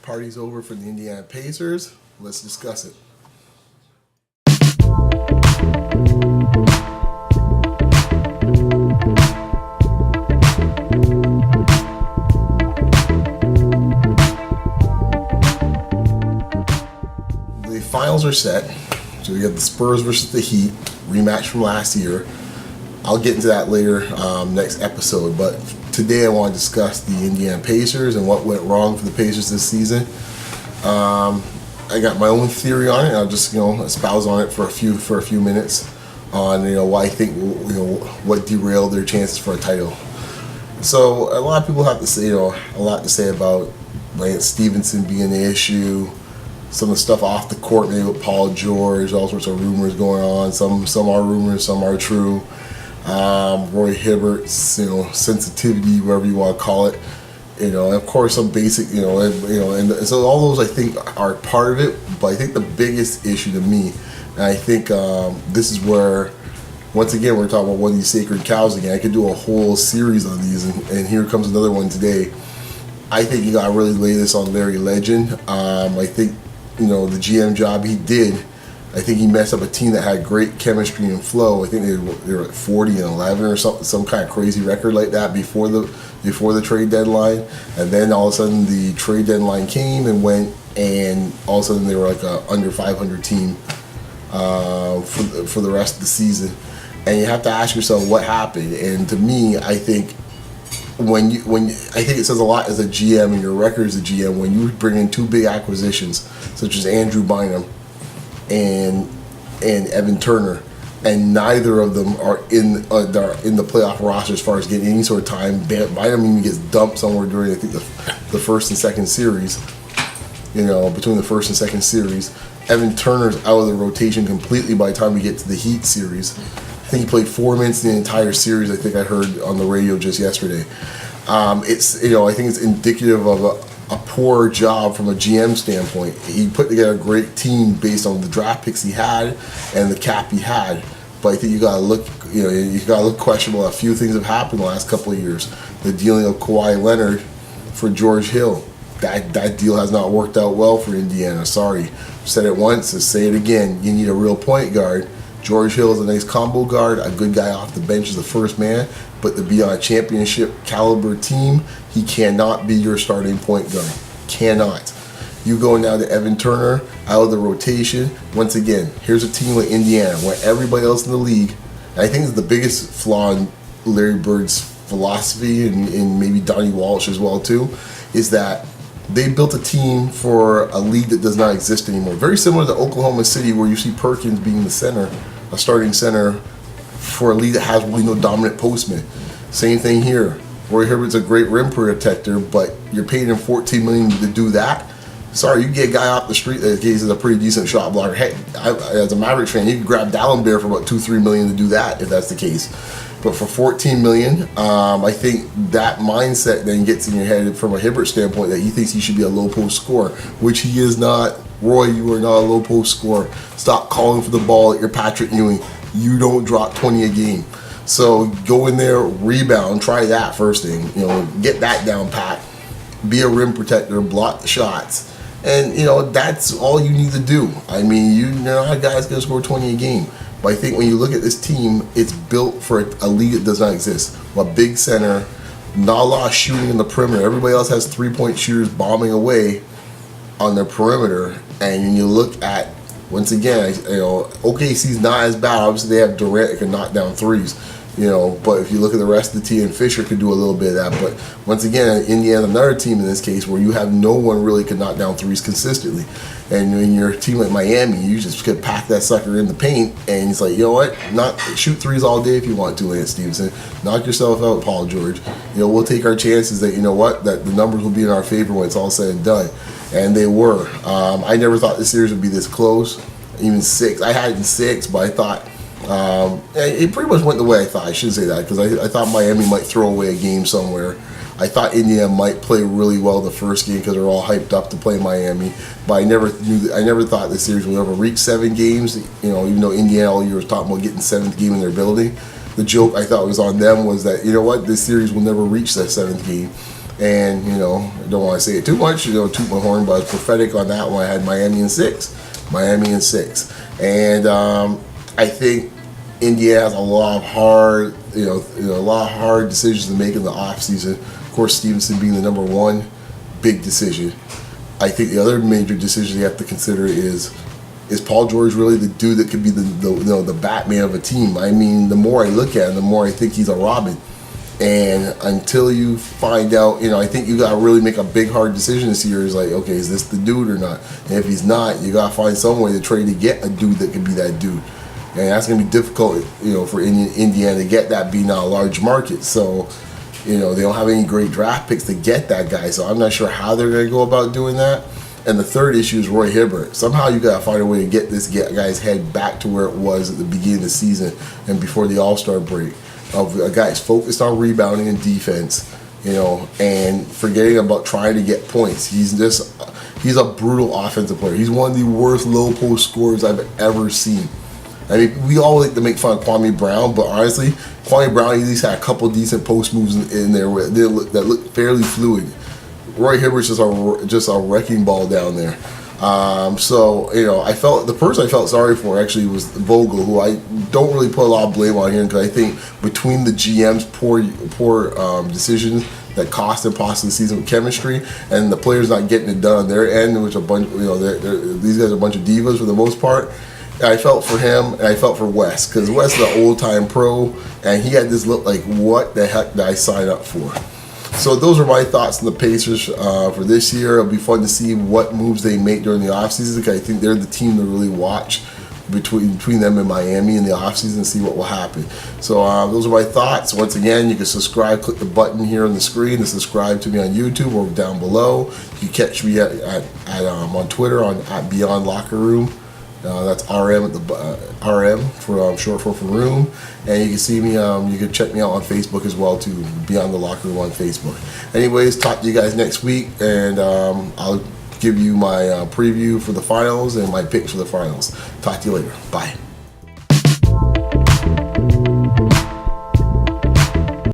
Party's over for the Indiana Pacers. Let's discuss it. The finals are set. So we got the Spurs versus the Heat, rematch from last year. I'll get into that later next episode, but today I want to discuss the Indiana Pacers and what went wrong for the Pacers this season. I got my own theory on it. I'll just espouse on it for a few minutes on why I think what derailed their chances for a title. So a lot of people have to say a lot to say about Lance Stevenson being the issue. Some of the stuff off the court, maybe with Paul George, all sorts of rumors going on. Some are rumors, some are true. Roy Hibbert's, sensitivity, whatever you want to call it. And of course some basic, and so all those I think are part of it. But I think the biggest issue to me, and I think this is where, once again, we're talking about one of these sacred cows again. I could do a whole series on these, and here comes another one today. I think you got to really lay this on Larry Legend. I think, the GM job he did, I think he messed up a team that had great chemistry and flow. I think they were at 40-11 or something, some kind of crazy record like that before the trade deadline. And then all of a sudden the trade deadline came and went, and all of a sudden they were like a under 500 team for the rest of the season. And you have to ask yourself what happened. And to me, I think I think it says a lot as a GM and your record as a GM when you bring in two big acquisitions such as Andrew Bynum and Evan Turner, and neither of them are in the playoff roster as far as getting any sort of time. Bynum even gets dumped somewhere during I think the first and second series. Between the first and second series, Evan Turner's out of the rotation completely by the time we get to the Heat series. I think he played 4 minutes in the entire series. I think I heard on the radio just yesterday. I think it's indicative of a poor job from a GM standpoint. He put together a great team based on the draft picks he had and the cap he had. But I think you gotta look questionable. A few things have happened the last couple of years. The dealing of Kawhi Leonard for George Hill. That deal has not worked out well for Indiana. Sorry. I've said it once, I'll say it again. You need a real point guard. George Hill is a nice combo guard, a good guy off the bench as the first man, but to be on a championship caliber team, he cannot be your starting point guard. Cannot. You go now to Evan Turner out of the rotation. Once again, here's a team like Indiana where everybody else in the league, and I think it's the biggest flaw in Larry Bird's philosophy and maybe Donnie Walsh as well too, is that they built a team for a league that does not exist anymore. Very similar to Oklahoma City, where you see Perkins being the center, a starting center for a league that has really no dominant postman. Same thing here. Roy Hibbert's a great rim protector, but you're paying him $14 million to do that. Sorry, you get a guy off the street that is a pretty decent shot blocker. Hey, as a Mavericks fan, you can grab Dallenberg for about $2-3 million to do that if that's the case. But for $14 million, I think that mindset then gets in your head from a Hibbert standpoint that he thinks he should be a low post scorer, which he is not. Roy, you are not a low post scorer. Stop calling for the ball at your Patrick Ewing. You don't drop 20 a game. So go in there, rebound, try that first thing. Get that down pat. Be a rim protector, block the shots. And, that's all you need to do. I mean, you're not a guy that's going to score 20 a game. But I think when you look at this team, it's built for a league that does not exist. A big center, not a lot of shooting in the perimeter. Everybody else has three-point shooters bombing away on their perimeter. And when you look at, once again, OKC's not as bad. Obviously, they have Durant that can knock down threes. But if you look at the rest of the team, Fisher could do a little bit of that. But once again, Indiana, another team in this case where you have no one really could knock down threes consistently. And when you're a team like Miami, you just could pack that sucker in the paint, and it's like, not shoot threes all day if you want to, Lance Stevenson. Knock yourself out, Paul George. We'll take our chances that that the numbers will be in our favor when it's all said and done. And they were. I never thought this series would be this close. Even 6. I had it in 6, but I thought. It pretty much went the way I thought. I shouldn't say that because I thought Miami might throw away a game somewhere. I thought Indiana might play really well the first game because they're all hyped up to play Miami. But I never thought this series would ever reach 7 games. Even though Indiana all year was talking about getting 7th game in their building, the joke I thought was on them was that this series will never reach that 7th game. And, I don't want to say it too much, toot my horn, but I was prophetic on that one. I had Miami in 6. And I think India has a lot of hard, decisions to make in the offseason. Of course, Stevenson being the number one big decision. I think the other major decision you have to consider is Paul George really the dude that could be the Batman of a team? I mean, the more I look at him, the more I think he's a Robin. And until you find out, I think you got to really make a big, hard decision this year. Is like, okay, is this the dude or not? And if he's not, you got to find some way to trade to get a dude that can be that dude. And that's going to be difficult, for Indiana to get that being a large market. So, they don't have any great draft picks to get that guy. So I'm not sure how they're going to go about doing that. And the third issue is Roy Hibbert. Somehow you got to find a way to get this guy's head back to where it was at the beginning of the season and before the All-Star break. Of a guy focused on rebounding and defense, and forgetting about trying to get points. He's a brutal offensive player. He's one of the worst low post scorers I've ever seen. I mean, we all like to make fun of Kwame Brown, but honestly, Kwame Brown at least had a couple decent post moves in there that looked fairly fluid. Roy Hibbert's just a wrecking ball down there. I felt the person I felt sorry for actually was Vogel, who I don't really put a lot of blame on here because I think between the GM's poor decisions that cost him possibly the season with chemistry and the players not getting it done on their end, which a bunch, these guys are a bunch of divas for the most part. I felt for him and I felt for Wes because Wes is an old time pro and he had this look like, what the heck did I sign up for? So those are my thoughts on the Pacers for this year. It'll be fun to see what moves they make during the offseason because I think they're the team to really watch between them and Miami in the offseason and see what will happen. So those are my thoughts. Once again, you can subscribe. Click the button here on the screen to subscribe to me on YouTube or down below. You can catch me on Twitter at Beyond Locker Room. That's RM RM for short for room, and you can see me. You can check me out on Facebook as well too. Beyond the Locker Room on Facebook. Anyways, talk to you guys next week, and I'll give you my preview for the finals and my picks for the finals. Talk to you later. Bye.